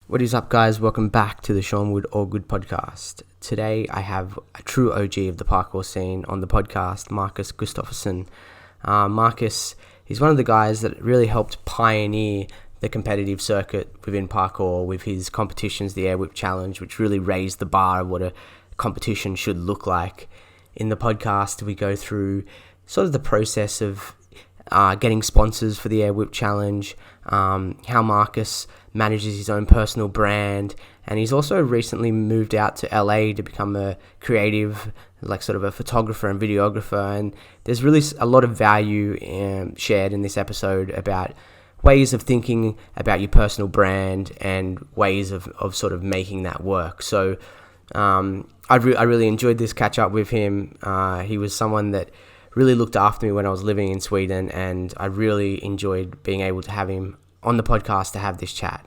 What is up, guys? Welcome back to the Sean Wood All Good podcast. Today I have a true OG of the parkour scene on the podcast, Marcus Gustafsson. Marcus is one of the guys that really helped pioneer the competitive circuit within parkour with his competitions, the AirWipp challenge, which really raised the bar of what a competition should look like. In the podcast, we go through sort of the process of getting sponsors for the AirWipp challenge, how Marcus manages his own personal brand, and he's also recently moved out to LA to become a creative, like sort of a photographer and videographer. And there's really a lot of value shared in this episode about ways of thinking about your personal brand and ways of sort of making that work. So I really enjoyed this catch up with him. He was someone that really looked after me when I was living in Sweden, and I really enjoyed being able to have him on the podcast to have this chat.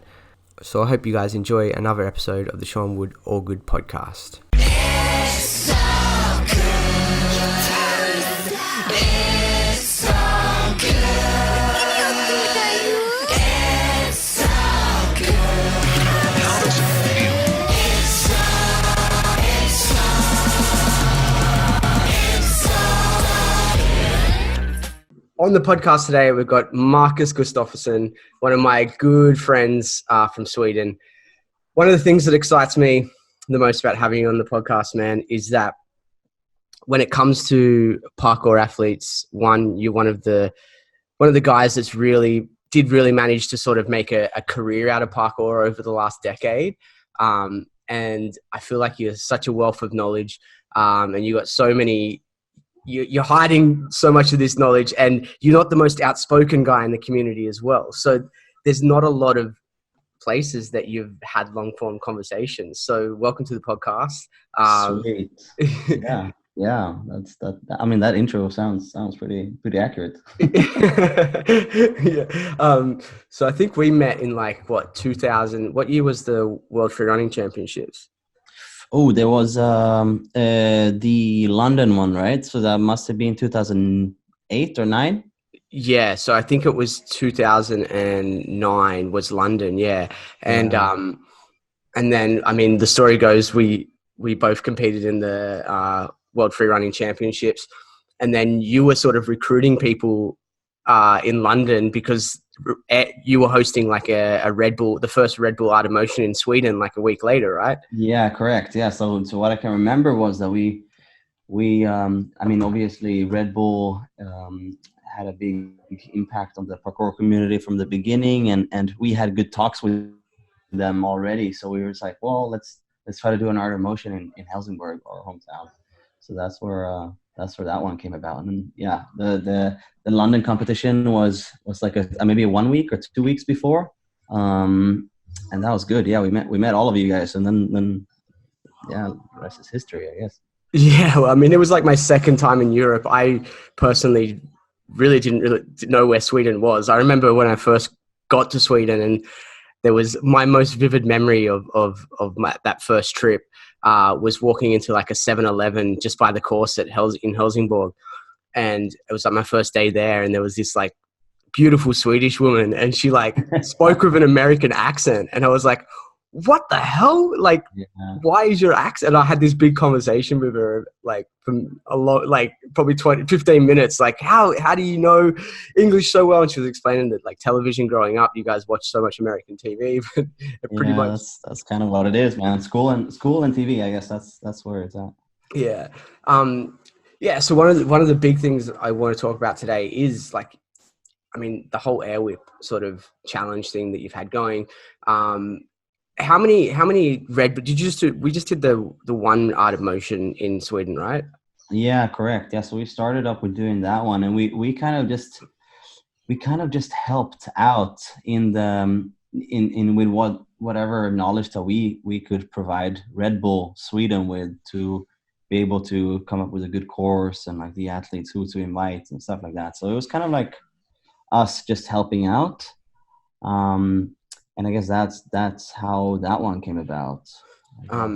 So I hope you guys enjoy another episode of the Sean Wood All Good podcast. It's so good. It's so good. It's so good. How does it feel? On the podcast today, we've got Marcus Gustafsson, one of my good friends from Sweden. One of the things that excites me the most about having you on the podcast, man, is that when it comes to parkour athletes, you're one of the guys that's really manage to sort of make a career out of parkour over the last decade. And I feel like you're such a wealth of knowledge, and you got so many. You're hiding so much of this knowledge, and you're not the most outspoken guy in the community as well. So there's not a lot of places that you've had long form conversations. So welcome to the podcast. Sweet. Yeah. That's that. I mean, that intro sounds pretty accurate. Yeah. So I think we met in 2000. What year was the World Free Running Championships? Oh, there was the London one, right? So that must have been 2008 or 9? Yeah, so I think it was 2009 was London, yeah. And and then, I mean, the story goes we both competed in the World Free Running Championships, and then you were sort of recruiting people in London because you were hosting like a Red Bull, the first Red Bull Art of Motion in Sweden, like a week later, right? Yeah, correct. Yeah. So what I can remember was that we I mean, obviously Red Bull had a big impact on the parkour community from the beginning, and we had good talks with them already. So we were just like, well, let's try to do an Art of Motion in Helsingborg, our hometown. So that's where that one came about. And yeah, the London competition was like maybe 1 week or 2 weeks before, and that was good. Yeah, we met all of you guys, and then yeah, the rest is history, I guess. Yeah, well, I mean, it was like my second time in Europe. I personally didn't know where Sweden was. I remember when I first got to Sweden, and there was my most vivid memory of that first trip. Was walking into like a 7-Eleven just by the course in Helsingborg, and it was like my first day there, and there was this like beautiful Swedish woman, and she like spoke with an American accent, and I was like, what the hell? Like, Why is your accent? And I had this big conversation with her, like from a lot, like probably 15 minutes. Like, how do you know English so well? And she was explaining that like television growing up, you guys watch so much American TV, but pretty much that's kind of what it is, man. School and TV, I guess that's where it's at. Yeah. Yeah. So one of the big things I want to talk about today is like, I mean, the whole AirWipp sort of challenge thing that you've had going. How many Red Bull did you just do? We just did the one Art of Motion in Sweden, right? Yeah, correct. Yeah, so we started up with doing that one, and we kind of just helped out in with whatever knowledge that we could provide Red Bull Sweden with to be able to come up with a good course and like the athletes who to invite and stuff like that. So it was kind of like us just helping out. And I guess that's how that one came about. All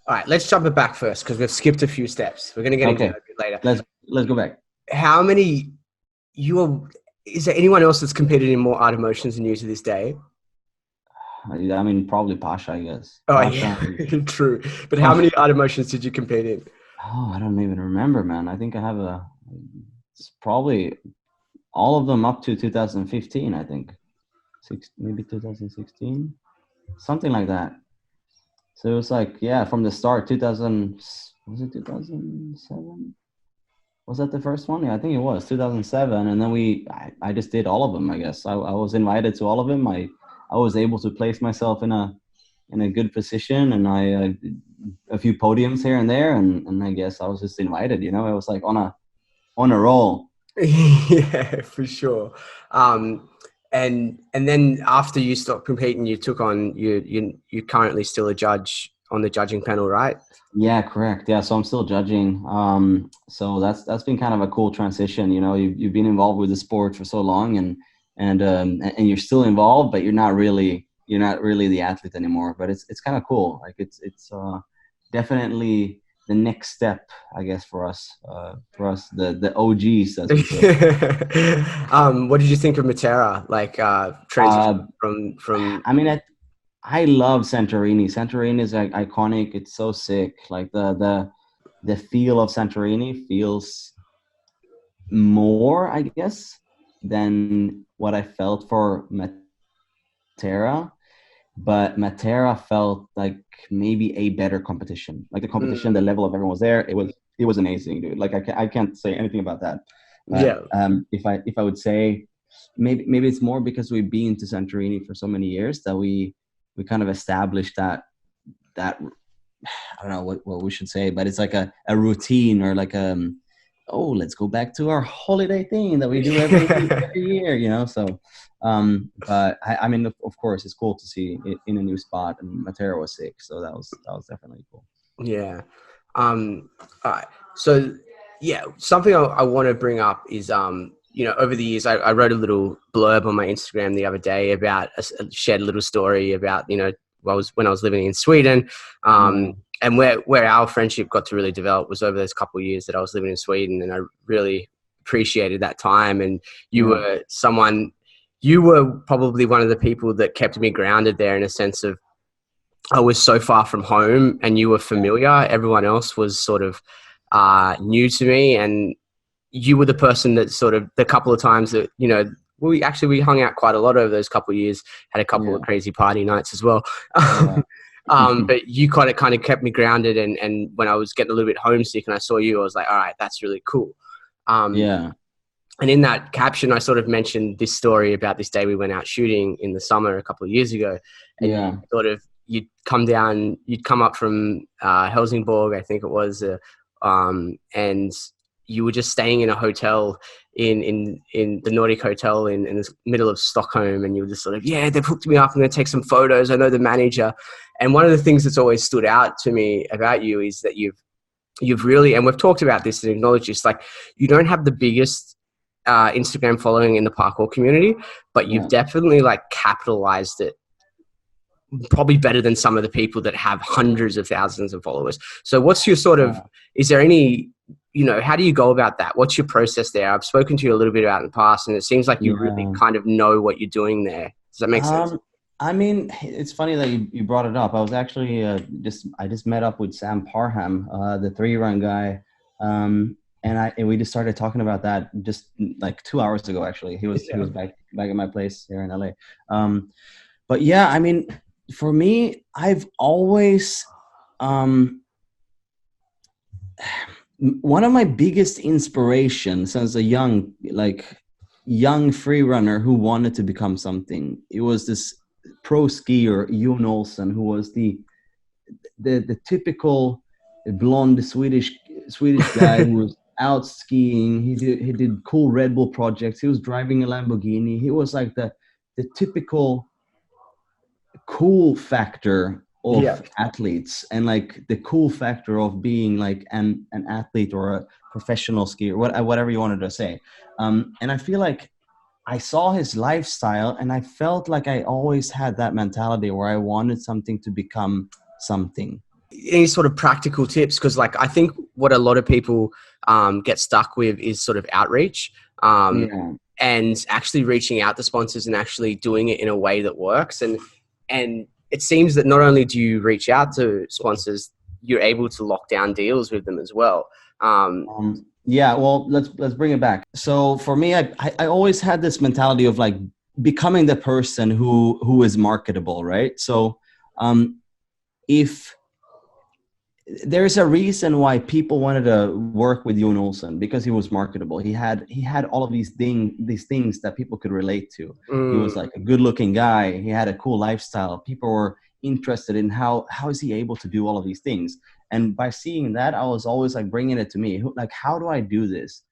right, let's jump it back first because we've skipped a few steps. We're going to get into that a bit later. Let's go back. How many is there anyone else that's competed in more Art of Motions than you to this day? I mean, probably Pasha, I guess. Oh Pasha. yeah, true. But how many art emotions did you compete in? Oh, I don't even remember, man. I think I have it's probably all of them up to 2015, I think. Maybe 2016, something like that. So it was like, yeah, from the start, 2000, was it 2007? Was that the first one? Yeah, I think it was 2007. And then I just did all of them, I guess. I was invited to all of them. I was able to place myself in a good position, and a few podiums here and there. And I guess I was just invited, it was like on a roll. Yeah, for sure. And then after you stopped competing, you took on you're currently still a judge on the judging panel, right? Yeah, correct. Yeah, so I'm still judging. So that's been kind of a cool transition. You've been involved with the sport for so long, and you're still involved, but you're not really the athlete anymore. But it's kind of cool. Like it's definitely the next step, I guess, for us, the OGs, as we say. What did you think of Matera? Like transition Uh, from I mean, I love Santorini. Santorini is like iconic. It's so sick. Like the feel of Santorini feels more, I guess, than what I felt for Matera. But Matera felt like maybe a better competition. Like the competition, the level of everyone was there. It was amazing, dude. Like I can't say anything about that. But yeah. if I would say, maybe it's more because we've been to Santorini for so many years that we kind of established that I don't know what we should say, but it's like a routine, or like oh, let's go back to our holiday thing that we do every year. So but I mean, of course it's cool to see it in a new spot, and Matera was sick, so that was definitely cool. Yeah. All right. So, yeah, something I want to bring up is, over the years, I wrote a little blurb on my Instagram the other day about shared a little story about, when I was living in Sweden, and where our friendship got to really develop was over those couple of years that I was living in Sweden, and I really appreciated that time. And you were probably one of the people that kept me grounded there, in a sense of, I was so far from home and you were familiar. Everyone else was sort of new to me, and you were the person that sort of, the couple of times that, we hung out quite a lot over those couple of years, had a couple of crazy party nights as well. Yeah. But you kind of kept me grounded, and when I was getting a little bit homesick and I saw you, I was like, all right, that's really cool. Yeah. And in that caption, I sort of mentioned this story about this day we went out shooting in the summer a couple of years ago. And Yeah. you'd come up from Helsingborg, I think it was, and you were just staying in a hotel in the Nordic Hotel in the middle of Stockholm, and you were just sort of, yeah, they've hooked me up, I'm going to take some photos, I know the manager. And one of the things that's always stood out to me about you is that you've really, and we've talked about this and acknowledged this, like, you don't have the biggest Instagram following in the parkour community, but you've definitely like capitalized it probably better than some of the people that have hundreds of thousands of followers. So what's your sort of, is there any, how do you go about that? What's your process there? I've spoken to you a little bit about in the past, and it seems like you really kind of know what you're doing there. Does that make sense? I mean, it's funny that you brought it up. I was actually I just met up with Sam Parham, the 3 run guy, and we just started talking about that just like 2 hours ago. Actually, he was back at my place here in LA. But yeah, I mean, for me, I've always one of my biggest inspirations as a young free runner who wanted to become something. It was this pro skier, Jon Olsen, who was the typical blonde Swedish guy who was out skiing. He did cool Red Bull projects. He was driving a Lamborghini. He was like the typical cool factor of athletes, and like the cool factor of being like an athlete or a professional skier, whatever you wanted to say. And I feel like I saw his lifestyle, and I felt like I always had that mentality where I wanted something to become something. Any sort of practical tips? Because like, I think what a lot of people get stuck with is sort of outreach, and actually reaching out to sponsors and actually doing it in a way that works. And and it seems that not only do you reach out to sponsors, you're able to lock down deals with them as well. Yeah, well, let's bring it back. So for me, I always had this mentality of like becoming the person who is marketable, right? So if there's a reason why people wanted to work with Jon Olsen, because he was marketable. He had all of these things that people could relate to. He was like a good looking guy. He had a cool lifestyle. People were interested in how is he able to do all of these things. And by seeing that, I was always like bringing it to me. Like, how do I do this?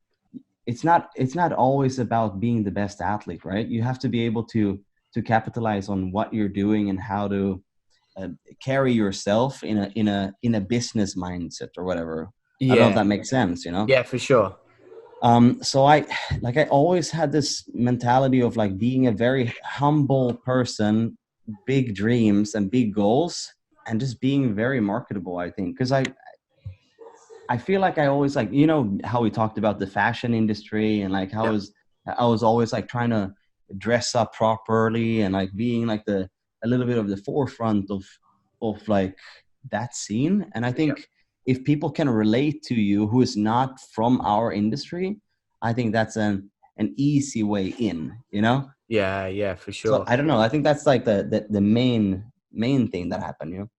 It's not always about being the best athlete, right? You have to be able to capitalize on what you're doing and how to carry yourself in a business mindset or whatever. I don't know if that makes sense, you know? Yeah, for sure. So I always had this mentality of like being a very humble person, big dreams and big goals, and just being very marketable, I think. Because I feel like I always like, you know, how we talked about the fashion industry and like how I was always like trying to dress up properly and like being like a little bit of the forefront of like that scene. And I think if people can relate to you who is not from our industry, I think that's an easy way in, you know? Yeah, for sure. So I don't know. I think that's like the main thing that happened, you know?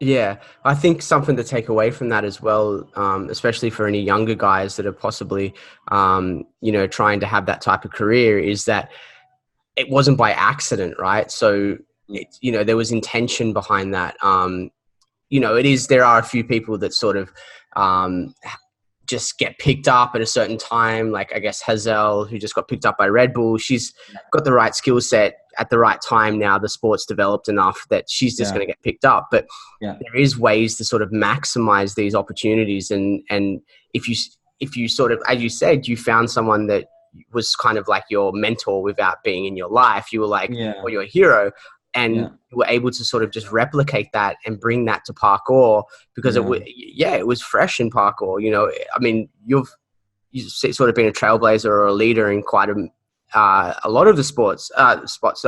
Yeah, I think something to take away from that as well, especially for any younger guys that are possibly, trying to have that type of career, is that it wasn't by accident, right? So, there was intention behind that. There are a few people that sort of just get picked up at a certain time. Like, I guess Hazel, who just got picked up by Red Bull, she's got the right skill set at the right time. Now the sport's developed enough that she's just going to get picked up. But there is ways to sort of maximize these opportunities. And if you sort of, as you said, you found someone that was kind of like your mentor without being in your life, you were like, or your hero. And you were able to sort of just replicate that and bring that to parkour, because it was fresh in parkour. You know, I mean, you've sort of been a trailblazer or a leader in quite a lot of the spots. I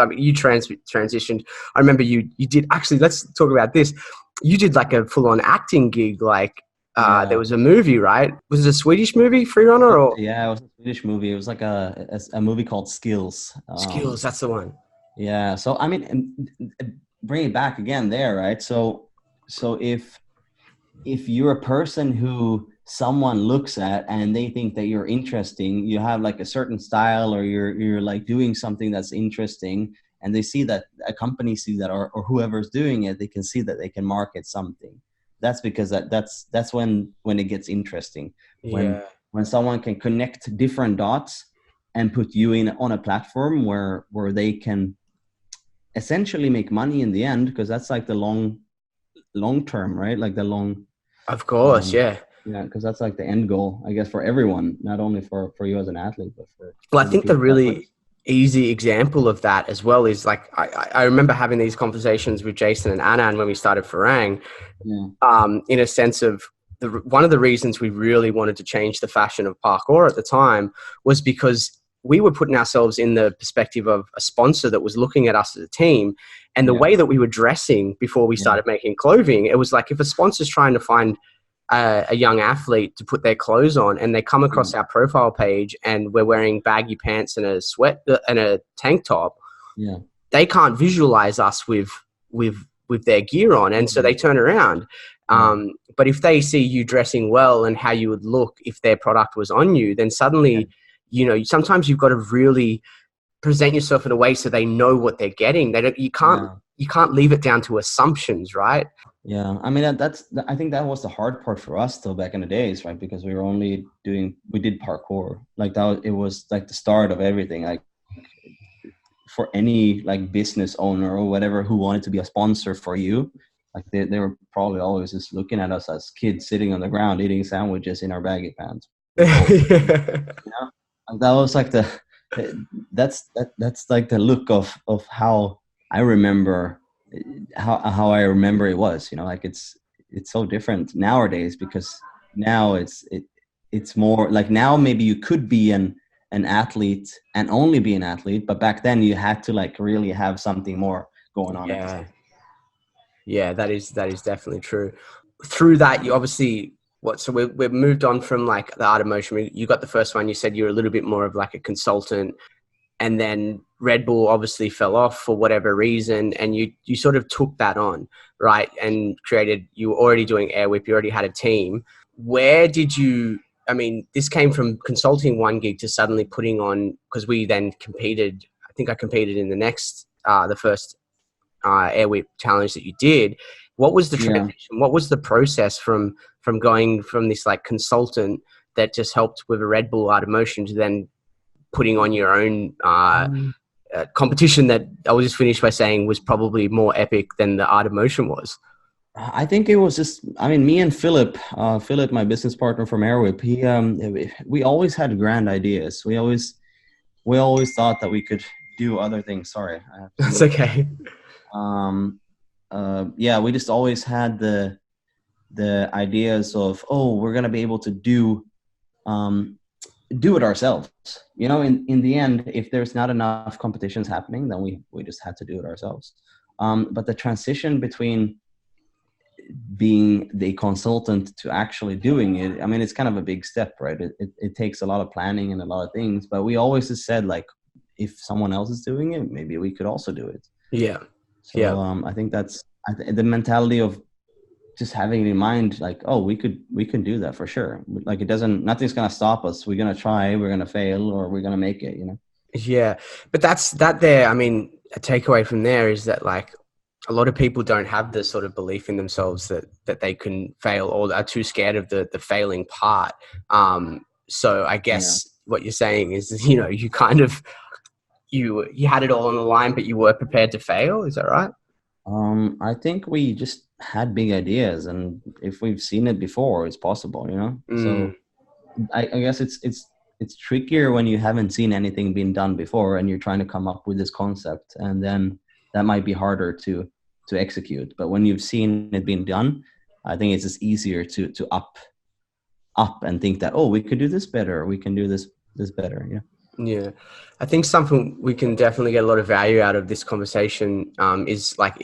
mean, you transitioned. I remember you did, actually, let's talk about this. You did like a full on acting gig. Like there was a movie, right? Was it a Swedish movie, Freerunner? Or Yeah, it was a Swedish movie. It was like a movie called Skills. Skills, that's the one. Yeah. So, I mean, bring it back again there, right? So if you're a person who someone looks at and they think that you're interesting, you have like a certain style, or you're like doing something that's interesting, and they see that a company see that, or whoever's doing it, they can see that they can market something. That's because that's when it gets interesting. When someone can connect different dots and put you in on a platform where they can essentially make money in the end, because that's like the long term, right? Like the long, of course, yeah, because that's like the end goal, I guess, for everyone, not only for you as an athlete, but for I think the really easy example of that as well is like I remember having these conversations with Jason and Anand when we started Farang, in a sense of one of the reasons we really wanted to change the fashion of parkour at the time was because we were putting ourselves in the perspective of a sponsor that was looking at us as a team, and the way that we were dressing before we started making clothing. It was like, if a sponsor's trying to find a young athlete to put their clothes on, and they come across our profile page and we're wearing baggy pants and a sweat and a tank top, they can't visualize us with their gear on, and so they turn around. But if they see you dressing well and how you would look if their product was on you, then suddenly, sometimes you've got to really present yourself in a way so they know what they're getting. You can't leave it down to assumptions, right? Yeah, I mean, I think that was the hard part for us still back in the days, right? Because we did parkour. Like it was like the start of everything. Like for any like business owner or whatever who wanted to be a sponsor for you, like they were probably always just looking at us as kids sitting on the ground eating sandwiches in our baggy pants. That was like that's like the look of how I remember how I remember it was, like it's so different nowadays, because now it's more like, now maybe you could be an athlete and only be an athlete, but back then you had to like really have something more going on at the Yeah. same time. Yeah, that is definitely true. Through that, you obviously so we've moved on from like the art of motion. You got the first one. You said you're a little bit more of like a consultant, and then Red Bull obviously fell off for whatever reason, and you sort of took that on, right? And created. You were already doing AirWipp. You already had a team. Where did you? I mean, this came from consulting one gig to suddenly putting on, because we then competed. I think I competed in the first AirWipp challenge that you did. What was the Yeah. transition? What was the process from going from this like consultant that just helped with a Red Bull out of motion to then putting on your own Um, competition that I will just finish by saying was probably more epic than the art of motion was? I think it was just, I mean, me and Philip, my business partner from AirWhip, we always had grand ideas. We always thought that we could do other things. Sorry, I have to That's move. okay. Um, yeah, we just always had the ideas of, oh, we're gonna be able to um, do it ourselves. In the end, if there's not enough competitions happening, then we just had to do it ourselves. But the transition between being the consultant to actually doing it, I mean, it's kind of a big step, right? It takes a lot of planning and a lot of things, but we always just said, like, if someone else is doing it, maybe we could also do it. Yeah. So Yeah. I think that's the mentality of just having it in mind, like, oh, we can do that for sure. Like, nothing's gonna stop us. We're gonna try, we're gonna fail, or we're gonna make it. Yeah. But that's that there. I mean, a takeaway from there is that like a lot of people don't have the sort of belief in themselves that they can fail, or are too scared of the failing part. So I Yeah. guess what you're saying is, you kind of you had it all on the line, but you were prepared to fail. Is that right? I think we just had big ideas, and if we've seen it before, it's possible. Mm, So I guess it's trickier when you haven't seen anything being done before, and you're trying to come up with this concept, and then that might be harder to execute. But when you've seen it being done, I think it's just easier to up and think that, oh, we could do this better, we can do this better. Yeah. yeah. I think something we can definitely get a lot of value out of this conversation is like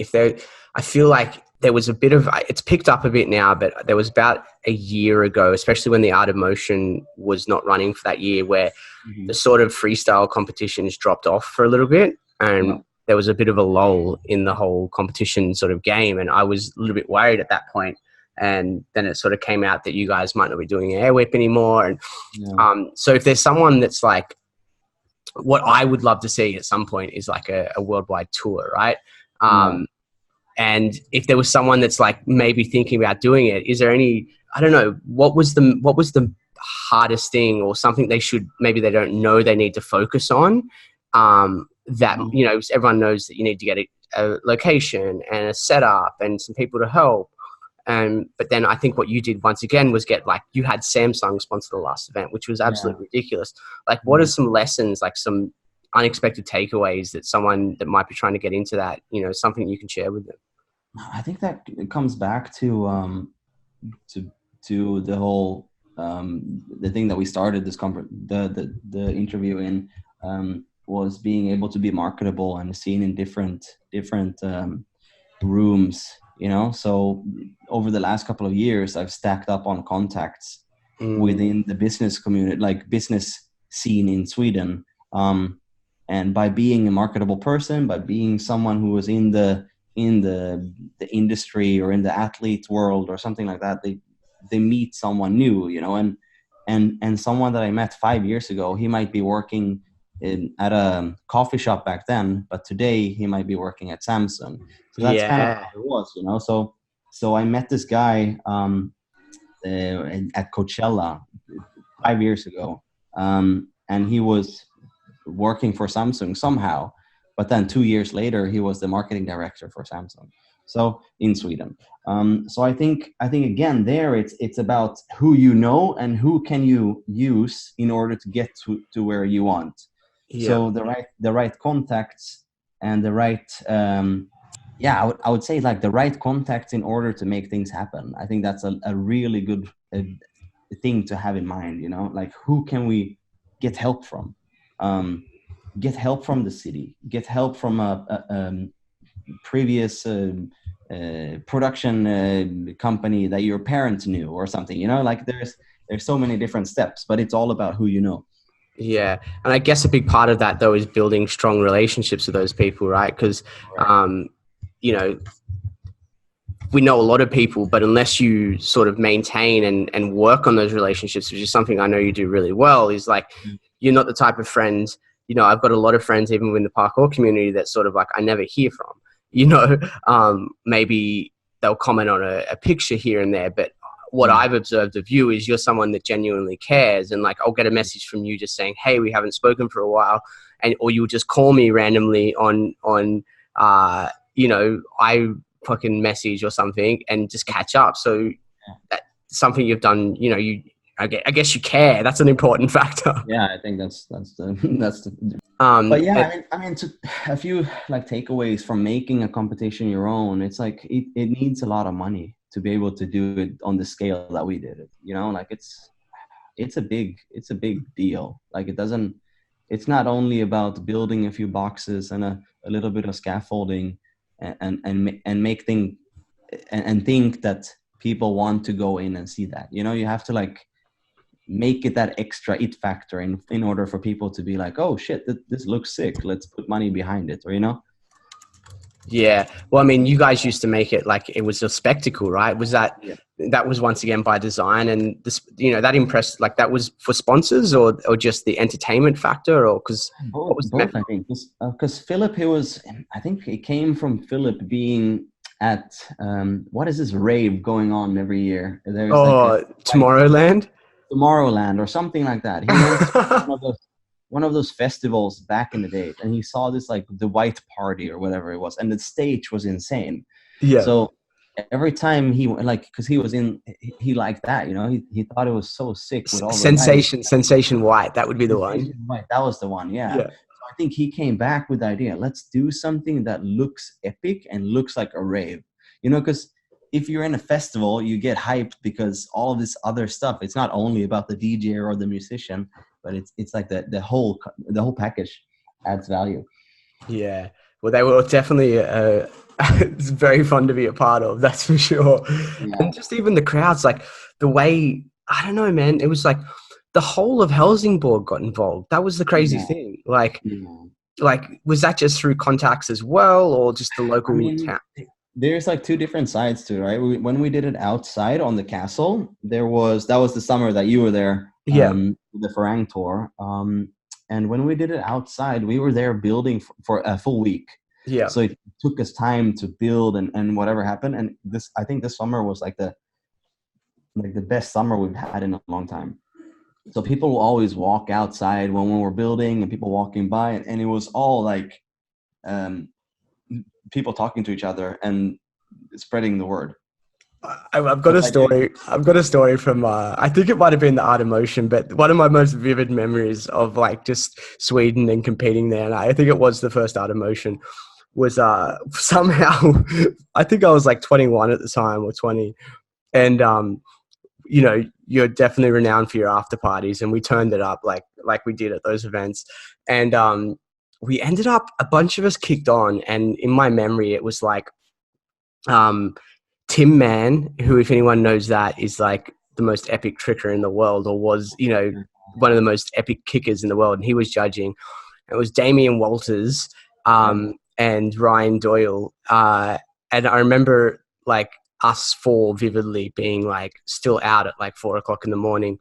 I feel like there was a bit of, it's picked up a bit now, but there was about a year ago, especially when the Art of Motion was not running for that year, where Mm-hmm. the sort of freestyle competitions dropped off for a little bit. Yeah. And there was a bit of a lull in the whole competition sort of game. And I was a little bit worried at that point. And then it sort of came out that you guys might not be doing AirWhip anymore. And Yeah. so if there's someone that's like, what I would love to see at some point is like a worldwide tour, right? Yeah. And if there was someone that's like maybe thinking about doing it, is there any, I don't know, what was the hardest thing, or something maybe they don't know they need to focus on? That, Mhm. everyone knows that you need to get a location and a setup and some people to help. But then I think what you did once again was you had Samsung sponsor the last event, which was Yeah. absolutely ridiculous. Like, what are Yeah. some lessons, like some unexpected takeaways that someone that might be trying to get into that, something you can share with them? I think that it comes back to to the whole the thing that we started this conference, the interview in, was being able to be marketable and seen in different rooms. So over the last couple of years, I've stacked up on contacts Mm, within the business community, like business scene in Sweden. And by being a marketable person, by being someone who was in the industry or in the athlete world or something like that, they meet someone new. And someone that I met 5 years ago, he might be working at a coffee shop back then, but today he might be working at Samsung. So that's kind of yeah. how it was. So I met this guy at Coachella 5 years ago, and he was working for Samsung somehow. But then 2 years later, he was the marketing director for Samsung, so in Sweden. So I think again there it's about who you know and who can you use in order to get to where you want. Yeah. So the right contacts and the right yeah, I would say like the right contacts in order to make things happen. I think that's a really good thing to have in mind. Like, who can we get help from? Get help from the city, get help from previous production company that your parents knew or something, you know, like there's so many different steps, but it's all about who you know. Yeah, and I guess a big part of that though is building strong relationships with those people, right? Because you know, we know a lot of people, but unless you sort of maintain and work on those relationships, which is something I know you do really well, is like you're not the type of friend, you know, I've got a lot of friends even within the parkour community that sort of like I never hear from, you know, maybe they'll comment on a picture here and there, but what I've observed of you is you're someone that genuinely cares, and like I'll get a message from you just saying, hey, we haven't spoken for a while, and or you'll just call me randomly on you know, I fucking message or something and just catch up. So that's something you've done, you know, I guess you care. That's an important factor. Yeah, I think that's the but yeah, I mean, a few like takeaways from making a competition your own. It's like it needs a lot of money to be able to do it on the scale that we did it. You know, like it's a big deal. Like it's not only about building a few boxes and a little bit of scaffolding and make things and think that people want to go in and see that. You know, you have to like make it that extra it factor in order for people to be like, oh shit, this looks sick, let's put money behind it, or you know. Yeah, well, I mean, you guys used to make it like it was a spectacle, right? Was that that was once again by design, and this, you know, that impressed, like that was for sponsors or just the entertainment factor, or because both I think, because Philip, I think it came from Philip being at what is this rave going on every year? There's Tomorrowland. Tomorrowland or something like that. He went to one of those festivals back in the day, and he saw this like the White Party or whatever it was, and the stage was insane. Yeah. So every time he like, because he liked that, you know, he thought it was so sick with all Sensation White. That would be the one. White, that was the one. Yeah. So I think he came back with the idea. Let's do something that looks epic and looks like a rave. You know, because if you're in a festival, you get hyped because all of this other stuff, it's not only about the DJ or the musician, but it's like the whole package adds value. Yeah. Well, they were definitely it's very fun to be a part of, that's for sure. Yeah. And just even the crowds, like the way, I don't know, man, it was like the whole of Helsingborg got involved. That was the crazy thing. Like, was that just through contacts as well, or just the local town? There's like two different sides to it, right? When we did it outside on the castle, that was the summer that you were there, the Farang tour. And when we did it outside, we were there building for a full week. Yeah. So it took us time to build and whatever happened. And I think this summer was like the best summer we've had in a long time. So people will always walk outside when we were building, and people walking by, and it was all like, people talking to each other and spreading the word. I've got a story. I've got a story from I think it might have been the Art of Motion, but one of my most vivid memories of like just Sweden and competing there, and I think it was the first Art of Motion, was somehow I think I was like 21 at the time, or 20, and you know, you're definitely renowned for your after parties, and we turned it up like we did at those events, and we ended up, a bunch of us kicked on, and in my memory, it was like Tim Mann, who, if anyone knows that, is like the most epic tricker in the world, or was, you know, one of the most epic kickers in the world, and he was judging. It was Damien Walters and Ryan Doyle, and I remember like us four vividly being like still out at like 4:00 in the morning,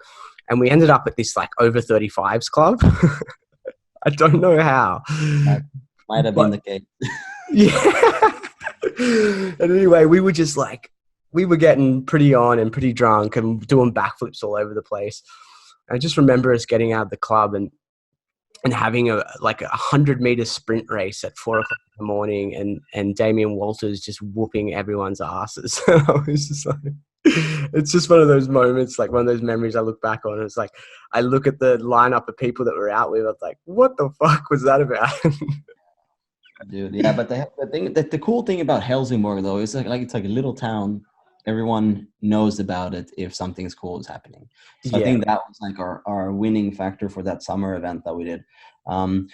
and we ended up at this like over 35s club. I don't know how. That might have been the case. Yeah. And anyway, we were just like, we were getting pretty on and pretty drunk and doing backflips all over the place. I just remember us getting out of the club and having a 100-meter sprint race at 4:00 in the morning, and Damien Walters just whooping everyone's asses. I was just like, it's just one of those moments, like one of those memories I look back on. It's like, I look at the lineup of people that we're out with, I was like, what the fuck was that about? Dude, yeah, but the cool thing about Helsingborg though is like it's like a little town. Everyone knows about it if something's cool is happening. So I think that was like our winning factor for that summer event that we did. And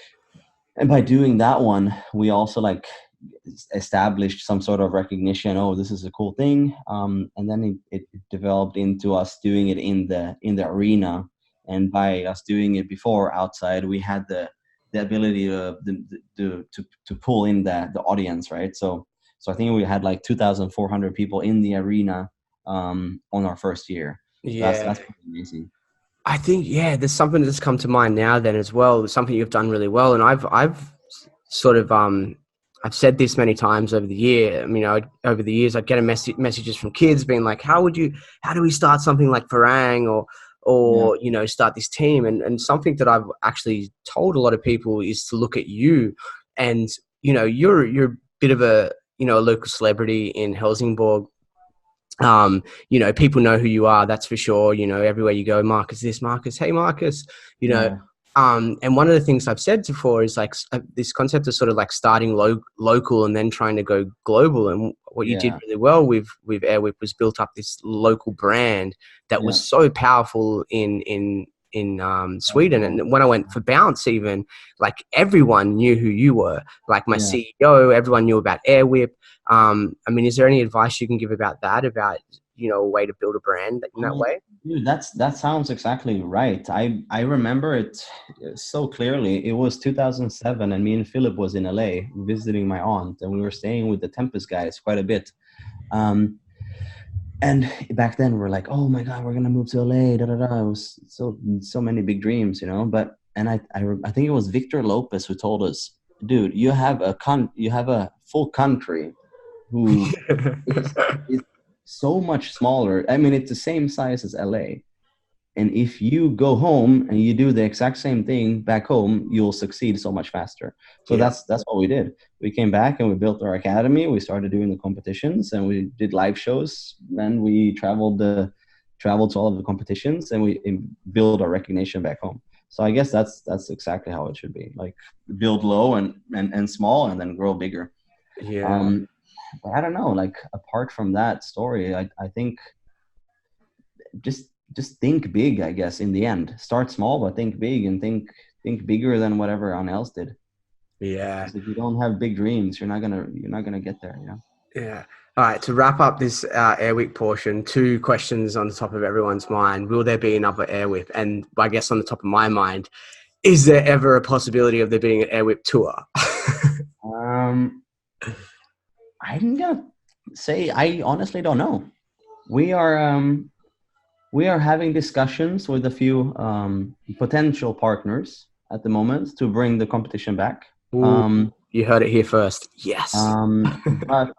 by doing that one, we also like established some sort of recognition. Oh, this is a cool thing. And then it developed into us doing it in the arena. And by us doing it before outside, we had the ability to pull in the audience, right? So I think we had like 2,400 people in the arena on our first year. So that's Yeah. pretty amazing. I think, yeah, there's something that's come to mind now then as well. Something you've done really well. And I've sort of, I've said this many times over the year. I mean, over the years, I'd get messages from kids being like, how do we start something like Farang Yeah, or, start this team? And something that I've actually told a lot of people is to look at you and, you're a bit of a local celebrity in Helsingborg. People know who you are, that's for sure. Everywhere you go, Marcus this, Marcus, hey Marcus, you know. yeah, And one of the things I've said before is like this concept of sort of like starting local and then trying to go global. And what you did yeah, really well with AirWipp was built up this local brand that was yeah. so powerful in That's Sweden. cool. And when I went for Bounce, even like everyone knew who you were. Like my Yeah. CEO, everyone knew about AirWipp. I mean, is there any advice you can give about that? About a way to build a brand in that way? Dude, that sounds exactly right. I remember it so clearly. It was 2007, and me and Philip was in LA visiting my aunt, and we were staying with the Tempest guys quite a bit. Um, and back then, we're like, "Oh my God, we're gonna move to LA!" Da da da. It was so many big dreams, But I think it was Victor Lopez who told us, "Dude, you have a full country who is so much smaller. I mean, it's the same size as LA. And if you go home and you do the exact same thing back home, you'll succeed so much faster." So Yeah. that's what we did. We came back and we built our academy. We started doing the competitions and we did live shows. And we traveled to all of the competitions and we build our recognition back home. So I guess that's exactly how it should be. Like build low and small and then grow bigger. Yeah. Um, but I don't know. Like apart from that story, I think just think big. I guess in the end, start small but think big and think bigger than what everyone else did. Yeah. Because if you don't have big dreams, you're not gonna get there. Yeah. All right. To wrap up this Airwick portion, two questions on the top of everyone's mind. Will there be another Airwhip? And I guess on the top of my mind, is there ever a possibility of there being an Airwhip tour? Um, I'm gonna say I honestly don't know. We are having discussions with a few potential partners at the moment to bring the competition back. Ooh, you heard it here first. Yes. But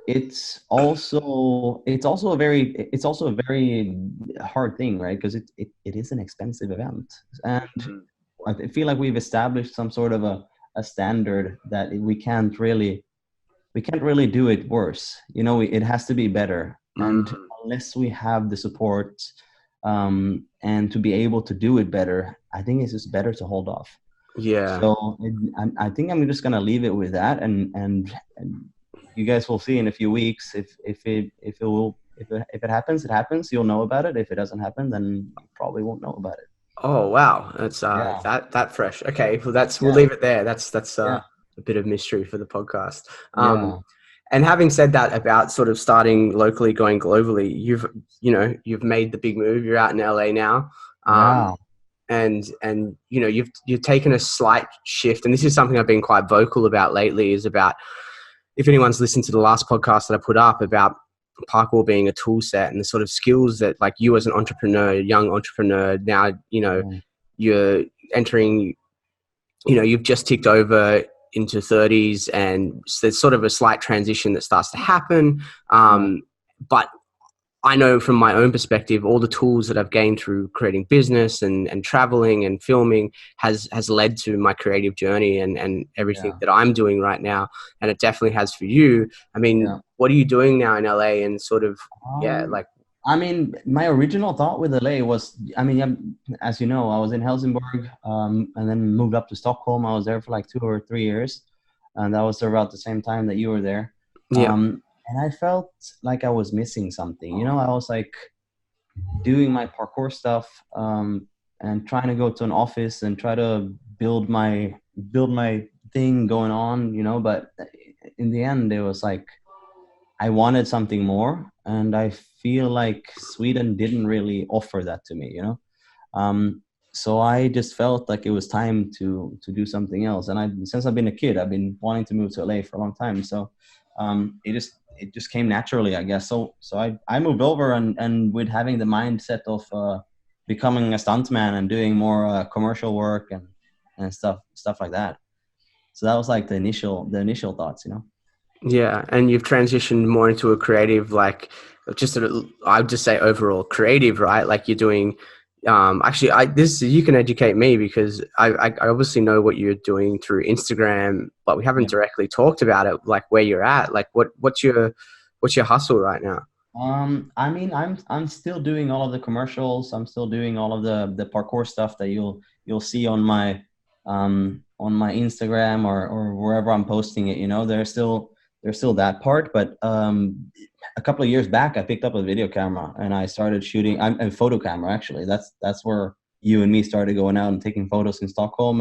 it's also a very hard thing, right? Because it is an expensive event, and I feel like we've established some sort of a standard that we can't really do it worse. It has to be better, and unless we have the support and to be able to do it better, I think it's just better to hold off. Yeah. So I think I'm just gonna leave it with that, and you guys will see in a few weeks if it happens, it happens. You'll know about it. If it doesn't happen, then you probably won't know about it. Oh wow, that's Yeah, that fresh. Okay, well we'll yeah, leave it there. That's yeah, a bit of mystery for the podcast. yeah. And having said that about sort of starting locally, going globally, you've made the big move. You're out in LA now, Yeah. and you've taken a slight shift. And this is something I've been quite vocal about lately. Is about if anyone's listened to the last podcast that I put up about parkour being a tool set and the sort of skills that like you as an entrepreneur, young entrepreneur, now, Mm. you're entering, you've just ticked over into 30s and there's sort of a slight transition that starts to happen. Yeah. But I know from my own perspective, all the tools that I've gained through creating business and traveling and filming has led to my creative journey and everything Yeah. that I'm doing right now. And it definitely has for you. I mean, Yeah. what are you doing now in LA and sort of, yeah, Um, like, I mean, my original thought with LA was, I mean, as you know, I was in Helsingborg, and then moved up to Stockholm. I was there for like 2 or 3 years, and that was about the same time that you were there. yeah, And I felt like I was missing something. I was like doing my parkour stuff, and trying to go to an office and try to build my thing going on. But in the end, it was like I wanted something more, and I feel like Sweden didn't really offer that to me, you know. Um, so I just felt like it was time to do something else. And since I've been a kid, I've been wanting to move to LA for a long time. So it just came naturally, I guess. So I moved over, and with having the mindset of becoming a stuntman and doing more commercial work and stuff like that. So that was like the initial thoughts, you know. Yeah, and you've transitioned more into a creative, like just I'd just say overall creative, right? Like you're doing. Actually, you can educate me because I obviously know what you're doing through Instagram, but we haven't Yeah. directly talked about it. Like where you're at, like what's your hustle right now? I mean, I'm still doing all of the commercials. I'm still doing all of the parkour stuff that you'll see on my Instagram or wherever I'm posting it. You know, there's still that part. But a couple of years back, I picked up a video camera and I started shooting. I'm a photo camera actually. That's where you and me started going out and taking photos in Stockholm,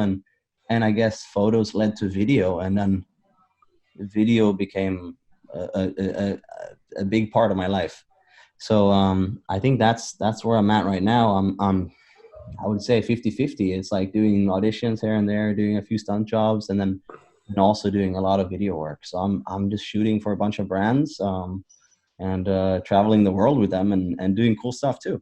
and I guess photos led to video, and then video became a big part of my life. So I think that's where I'm at right now. I would say 50-50. It's like doing auditions here and there, doing a few stunt jobs, and also doing a lot of video work. So I'm just shooting for a bunch of brands, and traveling the world with them, and doing cool stuff too.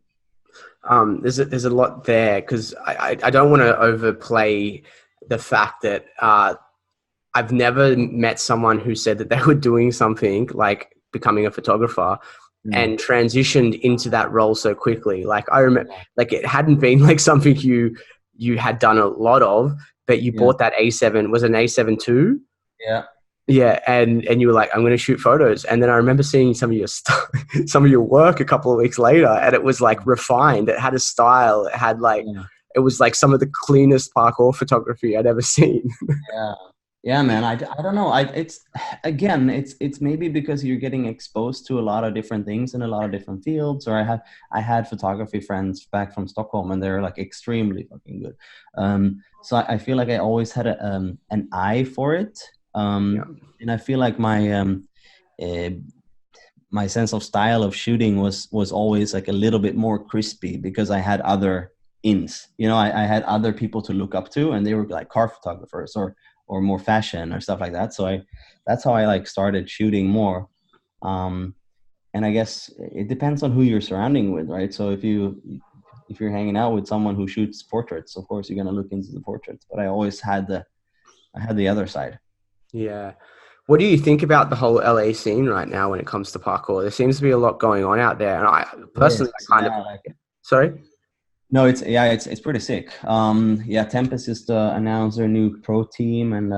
There's a lot there because I don't want to overplay the fact that I've never met someone who said that they were doing something like becoming a photographer Mm. and transitioned into that role so quickly. Like I remember, like it hadn't been like something you had done a lot of, but you Yeah, bought that A7. Was it an A7 II? yeah, Yeah, and you were like, I'm going to shoot photos, and then I remember seeing some of your stuff, some of your work a couple of weeks later, and it was like refined. It had a style. It had like, yeah. it was like some of the cleanest parkour photography I'd ever seen. Yeah, yeah, man. I don't know. It's again, it's maybe because you're getting exposed to a lot of different things in a lot of different fields. Or I had photography friends back from Stockholm, and they're like extremely fucking good. So I feel like I always had an eye for it. Yeah. And I feel like uh, my sense of style of shooting was always like a little bit more crispy because I had other ins. You know, I had other people to look up to, and they were like car photographers or more fashion or stuff like that. So that's how I like started shooting more. Um, and I guess it depends on who you're surrounding with, right? So if you're hanging out with someone who shoots portraits, of course you're gonna look into the portraits. But I had the other side. Yeah. What do you think about the whole LA scene right now when it comes to parkour? There seems to be a lot going on out there, and I personally, Yes, I kind of yeah, like sorry. no, it's pretty sick. Yeah, Tempest just announced their new pro team, and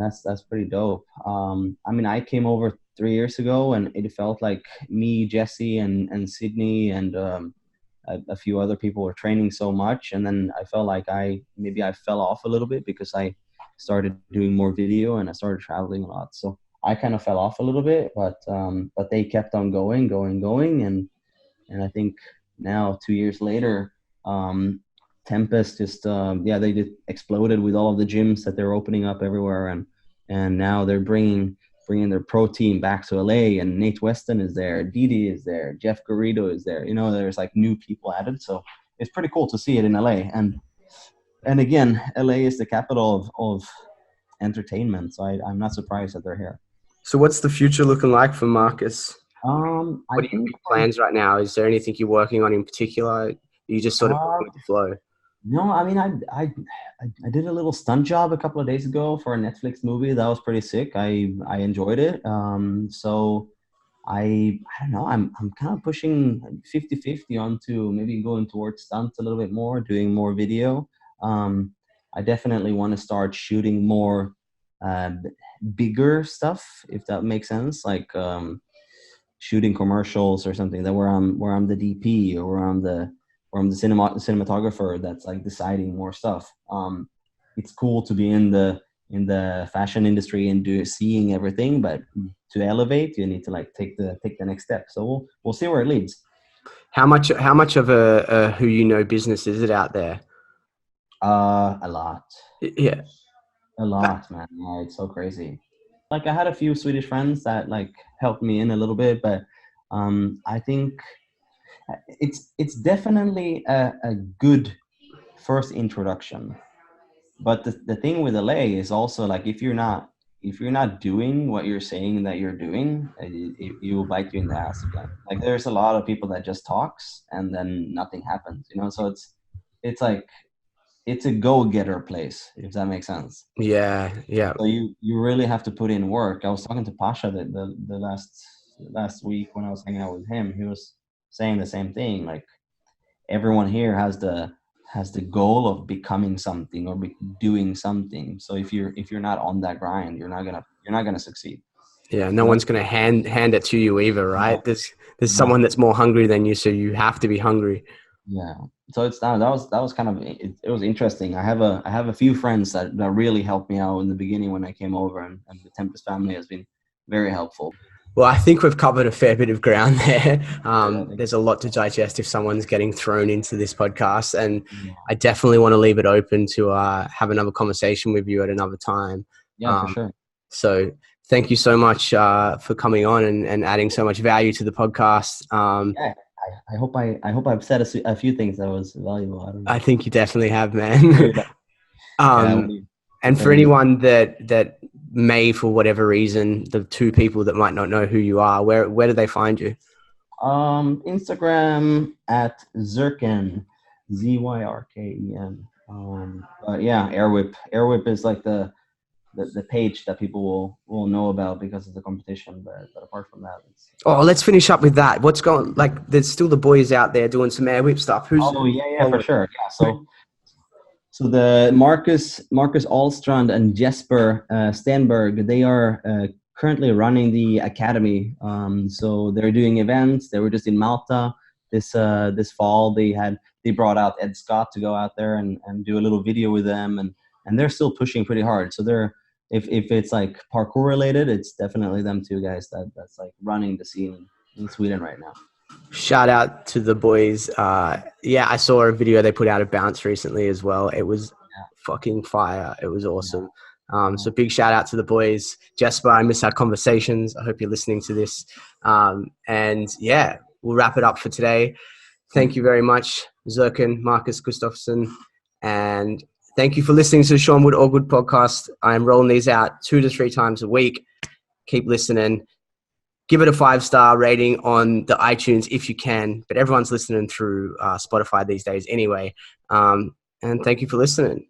that's pretty dope. I mean, I came over 3 years ago, and it felt like me, Jesse, and Sydney, and a few other people were training so much, and then I felt like I fell off a little bit because I started doing more video and I started traveling a lot. So I kind of fell off a little bit, but they kept on going, and I think now 2 years later, um, Tempest just they just exploded with all of the gyms that they're opening up everywhere, and now they're bringing their pro team back to LA, and Nate Weston is there, Didi is there, Jeff Garrido is there. You know, there's like new people added, so it's pretty cool to see it in LA. And again, LA is the capital of entertainment, so I'm not surprised that they're here. So, what's the future looking like for Marcus? I What are your think big plans right now? Is there anything you're working on in particular? Are you just sort of uh, going with the flow? No, I mean, I did a little stunt job a couple of days ago for a Netflix movie. That was pretty sick. I enjoyed it. So I don't know. I'm kind of pushing 50-50 onto maybe going towards stunts a little bit more, doing more video. Um, I definitely want to start shooting more uh, b- bigger stuff, if that makes sense. Like shooting commercials or something that where I'm the DP, or where I'm the cinematographer that's like deciding more stuff. It's cool to be in the fashion industry and seeing everything, but to elevate, you need to like take the next step. So we'll see where it leads. How much of a who you know business is it out there? A lot, Yeah. a lot, man. Yeah, it's so crazy. like I had a few Swedish friends that like helped me in a little bit, but I think it's definitely a good first introduction. But the thing with LA is also like if you're not doing what you're saying that you're doing, it will bite you in the ass again. Like there's a lot of people that just talks and then nothing happens, you know. So it's like it's a go-getter place, if that makes sense. Yeah, yeah, So you really have to put in work. I was talking to Pasha the last week when I was hanging out with him. He was saying the same thing. Like everyone here has the goal of becoming something or doing something. So if you're not on that grind, you're not gonna succeed. yeah. No So one's that's going to hand it to you either, right? no, There's no, someone that's more hungry than you, so you have to be hungry. yeah. So it's that was kind of it was interesting. I have a few friends that really helped me out in the beginning when I came over, and the Tempest family has been very helpful. Well, I think we've covered a fair bit of ground there. Yeah, I think There's a lot to digest if someone's getting thrown into this podcast, and yeah, I definitely want to leave it open to have another conversation with you at another time. yeah, for Um, sure. so thank you so much for coming on and adding so much value to the podcast. Yeah, I hope I've said a few things that was valuable. I don't I know. think you definitely have, man. Yeah, um, and for very good. anyone that may, for whatever reason, the two people that might not know who you are, where do they find you? Instagram at Zyrken, Zyrken. But yeah, AirWipp. AirWipp is like the page that people will know about because of the competition. But apart from that, it's Oh, let's finish up with that. What's going like? There's still the boys out there doing some air whip stuff. Who's oh yeah, yeah, for following? sure. Yeah, so the Marcus Alstrand and Jesper Stenberg, they are currently running the academy. So they're doing events. They were just in Malta this fall. They brought out Ed Scott to go out there and do a little video with them, and they're still pushing pretty hard. So they're if it's like parkour related, it's definitely them two guys that's like running the scene in Sweden right now. Shout out to the boys. Yeah, I saw a video they put out of Bounce recently as well. It was fucking fire. It was awesome. So big shout out to the boys. Jesper, I miss our conversations. I hope you're listening to this. And yeah, we'll wrap it up for today. Thank you very much, Zirkin, Marcus Gustafsson. And thank you for listening to the Sean Wood All Good podcast. I'm rolling these out 2 to 3 times a week. Keep listening. Give it a 5-star rating on the iTunes if you can. But everyone's listening through Spotify these days anyway. And thank you for listening.